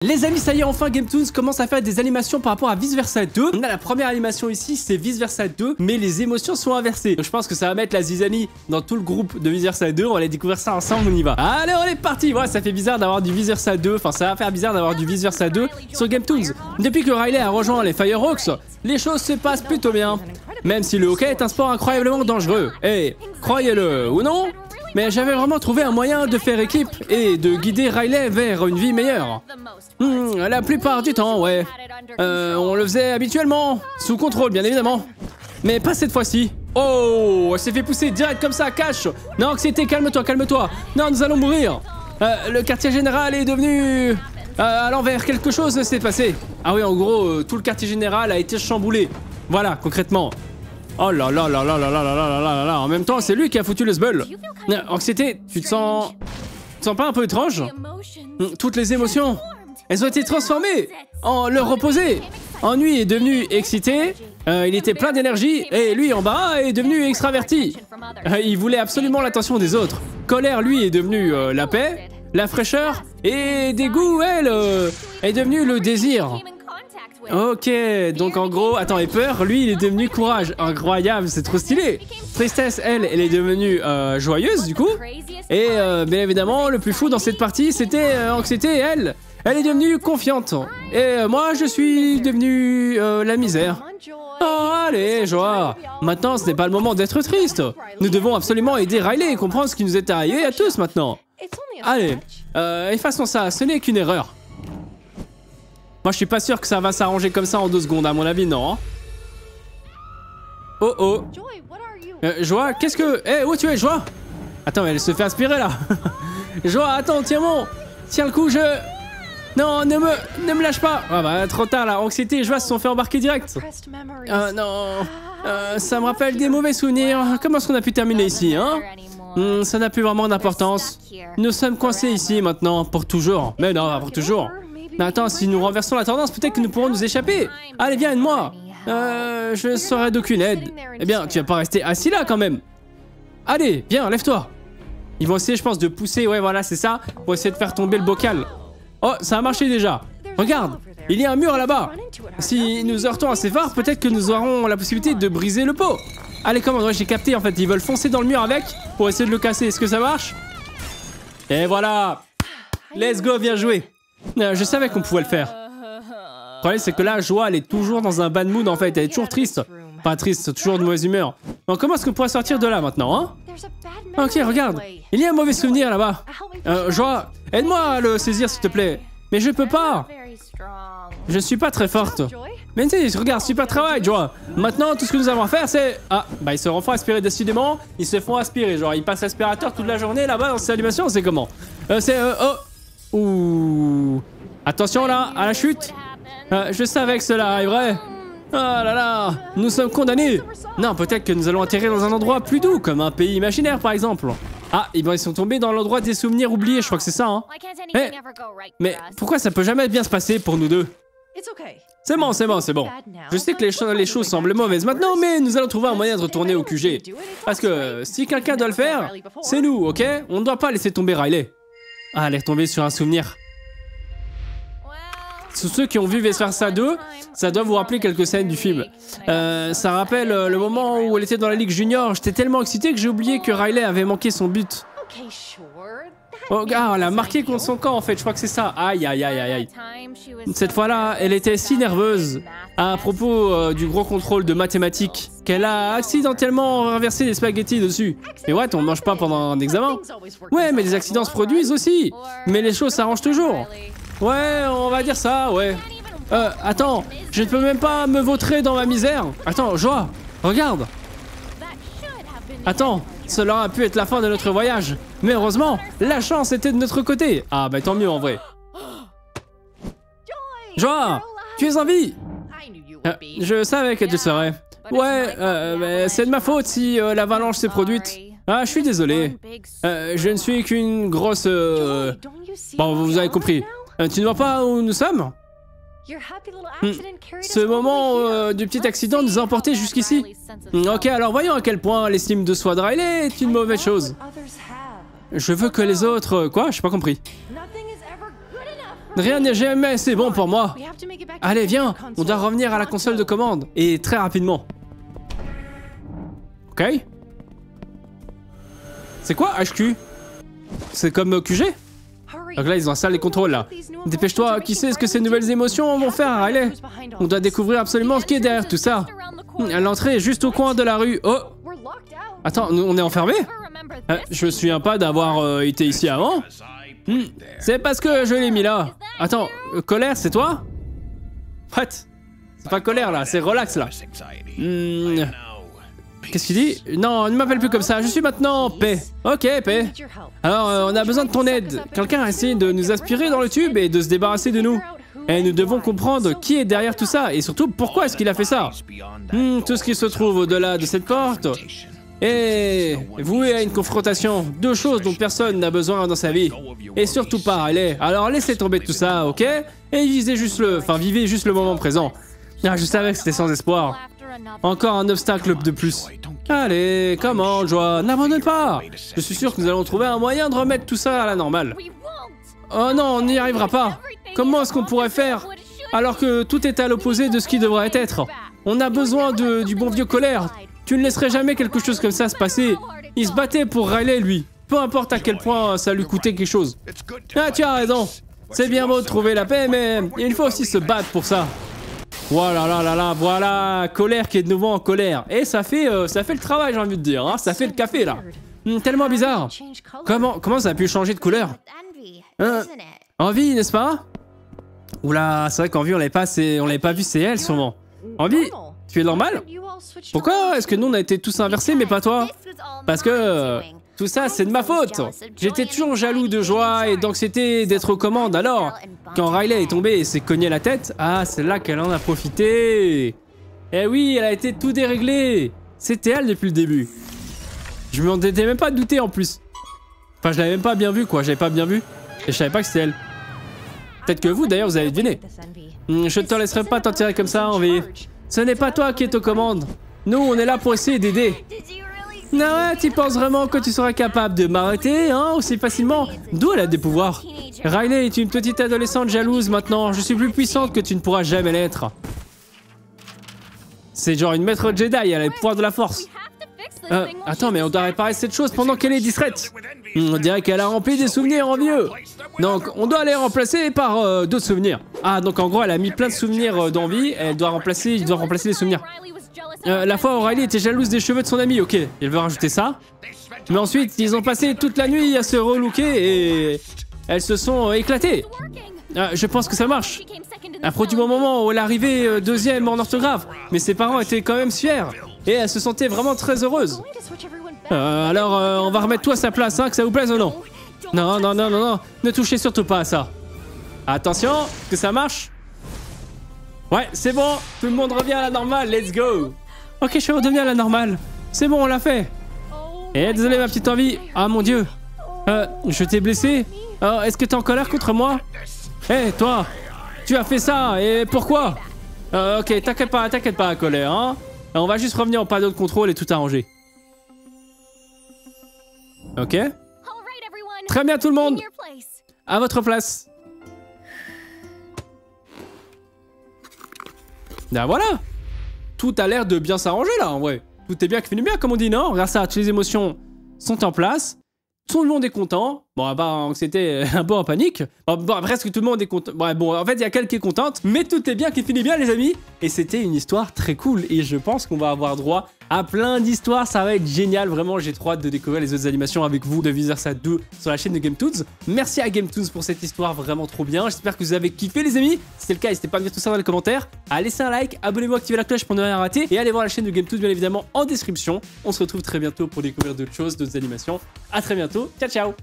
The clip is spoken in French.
Les amis, ça y est, enfin GameToons commence à faire des animations par rapport à Vice Versa 2. On a la première animation ici, c'est Vice Versa 2, mais les émotions sont inversées. Donc je pense que ça va mettre la zizanie dans tout le groupe de Vice Versa 2. On va aller découvrir ça ensemble, on y va. Allez, on est parti. Ouais, ça fait bizarre d'avoir du Vice Versa 2. Enfin, ça va faire bizarre d'avoir du Vice Versa 2 sur GameToons. Depuis que Riley a rejoint les Firehawks, les choses se passent plutôt bien. Même si le hockey est un sport incroyablement dangereux. Et croyez-le ou non, mais j'avais vraiment trouvé un moyen de faire équipe et de guider Riley vers une vie meilleure. La plupart du temps, ouais. On le faisait habituellement, sous contrôle bien évidemment. Mais pas cette fois-ci. Oh, elle s'est fait pousser direct comme ça, cash. Non, anxiété, calme-toi, calme-toi. Non, nous allons mourir. Le quartier général est devenu... à l'envers, quelque chose s'est passé. Ah oui, en gros, tout le quartier général a été chamboulé. Voilà, concrètement. Oh là là là là là là là là là là. En même temps, c'est lui qui a foutu le sbull. Anxiété, tu te sens pas un peu étrange? Toutes les émotions, elles ont été transformées en leur opposé. Ennui est devenu excité, il était plein d'énergie, et lui en bas est devenu extraverti. Il voulait absolument l'attention des autres. Colère, lui, est devenu la paix, la fraîcheur, et dégoût, elle, est devenu le désir. Ok, donc en gros, attends, et peur, lui, il est devenu courage. Incroyable, c'est trop stylé. Tristesse, elle est devenue joyeuse, du coup. Et bien évidemment, le plus fou dans cette partie, c'était anxiété, elle est devenue confiante. Et moi, je suis devenu la misère. Oh, allez, joie. Maintenant, ce n'est pas le moment d'être triste. Nous devons absolument aider Riley et comprendre ce qui nous est arrivé à tous maintenant. Allez, effaçons ça, ce n'est qu'une erreur. Moi, je suis pas sûr que ça va s'arranger comme ça en 2 secondes, à mon avis, non. Oh oh. Joie, qu'est-ce que... Eh, où tu es, Joie? Attends, elle se fait aspirer, là. Joie, attends, tiens-moi. Tiens le coup, je... Non, ne me lâche pas. Ah bah, trop tard, là. Anxiété et Joie se sont fait embarquer direct. Non. Ça me rappelle des mauvais souvenirs. Comment est-ce qu'on a pu terminer ici, hein? Ça n'a plus vraiment d'importance. Nous sommes coincés ici, maintenant, pour toujours. Mais non, pas pour toujours. Mais attends, si nous renversons la tendance, peut-être que nous pourrons nous échapper. Allez, viens, aide-moi. Je ne serai d'aucune aide. Eh bien, tu vas pas rester assis là, quand même. Allez, viens, lève-toi. Ils vont essayer, je pense, de pousser, ouais, voilà, c'est ça, pour essayer de faire tomber le bocal. Oh, ça a marché déjà. Regarde, il y a un mur là-bas. Si nous heurtons assez fort, peut-être que nous aurons la possibilité de briser le pot. Allez, comment, ouais, j'ai capté, en fait, ils veulent foncer dans le mur avec pour essayer de le casser. Est-ce que ça marche? Et voilà. Let's go, bien joué. Je savais qu'on pouvait le faire. Le problème, c'est que là, Joie, elle est toujours dans un bad mood, en fait. Elle est toujours triste. Pas triste, toujours de mauvaise humeur. Donc, comment est-ce qu'on pourrait sortir de là, maintenant, hein? Ok, regarde. Il y a un mauvais souvenir, là-bas. Joie, aide-moi à le saisir, s'il te plaît. Mais je peux pas. Je suis pas très forte. Mais si, regarde, super travail, Joie. Maintenant, tout ce que nous avons à faire, c'est... Ah, bah, ils se refont aspirer décidément. Ils se font aspirer, genre, ils passent aspirateur toute la journée, là-bas, dans cette animation, c'est comment? Oh. Ouh. Attention là, à la chute. Je savais que cela arriverait. Oh là là, nous sommes condamnés. Non, peut-être que nous allons atterrir dans un endroit plus doux, comme un pays imaginaire par exemple. Ah, ils sont tombés dans l'endroit des souvenirs oubliés, je crois que c'est ça, hein. Mais pourquoi ça peut jamais bien se passer pour nous deux? C'est bon, c'est bon, c'est bon. Je sais que les choses semblent mauvaises maintenant, mais nous allons trouver un moyen de retourner au QG. Parce que si quelqu'un doit le faire, c'est nous, ok? On ne doit pas laisser tomber Riley. Ah, elle est tombée sur un souvenir. Tous ceux qui ont vu Vice Versa 2, ça doit vous rappeler quelques scènes du film. Ça rappelle le moment où elle était dans la Ligue Junior. J'étais tellement excité que j'ai oublié que Riley avait manqué son but. Oh, gars, elle a marqué contre son camp en fait, je crois que c'est ça. Aïe, aïe, aïe, aïe, aïe. Cette fois-là, elle était si nerveuse à propos du gros contrôle de mathématiques qu'elle a accidentellement renversé des spaghettis dessus. Mais ouais, on ne mange pas pendant un examen. Ouais, mais les accidents se produisent aussi. Mais les choses s'arrangent toujours. Ouais, on va dire ça, ouais. Attends, je ne peux même pas me vautrer dans ma misère. Attends, Joie, regarde. Attends, cela a pu être la fin de notre voyage. Mais heureusement, la chance était de notre côté. Ah bah tant mieux en vrai. Joie, tu es en vie. Je savais que tu serais. Ouais, mais c'est de ma faute si l'avalanche s'est produite. Ah, je suis désolé. Je ne suis qu'une grosse... Bon, vous avez compris. Tu ne vois pas où nous sommes? Ce moment du petit accident nous a emportés jusqu'ici. Ok, alors voyons à quel point l'estime de soi de Riley est une mauvaise chose. Je veux que les autres... Quoi? Je n'ai pas compris. Rien n'est jamais assez bon pour moi. Allez, viens, on doit revenir à la console de commande. Et très rapidement. Ok. C'est quoi HQ? C'est comme QG? Donc là, ils installent les contrôles là. Dépêche-toi, qui sait ce que ces nouvelles émotions vont faire à Riley? On doit découvrir absolument ce qui est derrière tout ça. L'entrée est juste au coin de la rue. Oh! Attends, on est enfermé? Je me souviens pas d'avoir été ici avant. C'est parce que je l'ai mis là. Attends, colère, c'est toi? What? C'est pas colère là, c'est relax là. Qu'est-ce qu'il dit? Non, ne m'appelle plus comme ça, je suis maintenant paix. Ok, paix. Alors, on a besoin de ton aide. Quelqu'un a essayé de nous aspirer dans le tube et de se débarrasser de nous. Et nous devons comprendre qui est derrière tout ça et surtout pourquoi est-ce qu'il a fait ça. Tout ce qui se trouve au-delà de cette porte est voué à une confrontation. Deux choses dont personne n'a besoin dans sa vie. Et surtout pas Riley. Alors laissez tomber tout ça, ok? Et vivez juste le moment présent. Ah, je savais que c'était sans espoir. Encore un obstacle de plus. Allez, comment, Joie? N'abandonne pas. Je suis sûr que nous allons trouver un moyen de remettre tout ça à la normale. Oh non, on n'y arrivera pas. Comment est-ce qu'on pourrait faire alors que tout est à l'opposé de ce qui devrait être? On a besoin du bon vieux colère. Tu ne laisserais jamais quelque chose comme ça se passer. Il se battait pour Riley, lui. Peu importe à quel point ça lui coûtait quelque chose. Ah, tu as raison. C'est bien beau de trouver la paix, mais il faut aussi se battre pour ça. Voilà, voilà, colère qui est de nouveau en colère. Et ça fait le travail, j'ai envie de dire. Hein. Ça fait le café, là. Tellement bizarre. Comment ça a pu changer de couleur? Envie, n'est-ce pas? Oula, c'est vrai qu'Envie, on l'avait pas vu, c'est elle, sûrement. Envie, tu es normal? Pourquoi est-ce que nous, on a été tous inversés, mais pas toi? Parce que tout ça, c'est de ma faute. J'étais toujours jaloux de joie et d'anxiété d'être aux commandes. Alors, quand Riley est tombée et s'est cogné la tête, ah, c'est là qu'elle en a profité. Eh oui, elle a été tout déréglée. C'était elle depuis le début. Je m'en étais même pas douté en plus. Enfin, je l'avais même pas bien vu, quoi. J'avais pas bien vu. Et je savais pas que c'était elle. Peut-être que vous, d'ailleurs, vous avez deviné. Je ne te laisserai pas t'en tirer comme ça, Envie. Ce n'est pas toi qui es aux commandes. Nous, on est là pour essayer d'aider. Non, tu penses vraiment que tu seras capable de m'arrêter, hein, aussi facilement? D'où elle a des pouvoirs? Riley est une petite adolescente jalouse maintenant. Je suis plus puissante que tu ne pourras jamais l'être. C'est genre une maître Jedi, elle a les pouvoirs de la force. Attends, mais on doit réparer cette chose pendant qu'elle est distraite. On dirait qu'elle a rempli des souvenirs envieux. Donc, on doit les remplacer par d'autres souvenirs. Ah, donc en gros, elle a mis plein de souvenirs d'Envie. Il doit remplacer les souvenirs. La fois où Riley était jalouse des cheveux de son ami, ok, il veut rajouter ça. Mais ensuite, ils ont passé toute la nuit à se relooker et elles se sont éclatées. Je pense que ça marche. Un produit au moment où elle est arrivée deuxième en orthographe. Mais ses parents étaient quand même fiers. Et elle se sentait vraiment très heureuse. Alors, on va remettre tout à sa place, hein, que ça vous plaise ou non? Non, ne touchez surtout pas à ça. Attention, que ça marche? Ouais, c'est bon, tout le monde revient à la normale, let's go. Ok, je suis redevenu à la normale. C'est bon, on l'a fait. Et désolé ma petite Envie. Ah mon dieu. Je t'ai blessé. Est-ce que t'es en colère contre moi? Hé, toi, tu as fait ça, et pourquoi? Ok, t'inquiète pas, colère, hein. On va juste revenir en panneau de contrôle et tout arranger. Ok. Très bien tout le monde. À votre place. Ben voilà. Tout a l'air de bien s'arranger là en vrai. Tout est bien qui finit bien comme on dit, non? Regarde ça, toutes les émotions sont en place. Tout le monde est content. Bon, à part que c'était un peu en panique. Bon, presque tout le monde est content. Bon, en fait, il y a quelqu'un qui est contente. Mais tout est bien qui finit bien, les amis. Et c'était une histoire très cool. Et je pense qu'on va avoir droit à plein d'histoires. Ça va être génial. Vraiment, j'ai trop hâte de découvrir les autres animations avec vous de Vice Versa 2 sur la chaîne de GameToons. Merci à GameToons pour cette histoire vraiment trop bien. J'espère que vous avez kiffé, les amis. Si c'est le cas, n'hésitez pas à me dire tout ça dans les commentaires. À laisser un like, abonnez-vous, activez la cloche pour ne rien rater. Et allez voir la chaîne de GameToons, bien évidemment, en description. On se retrouve très bientôt pour découvrir d'autres choses, d'autres animations. À très bientôt. Ciao, ciao.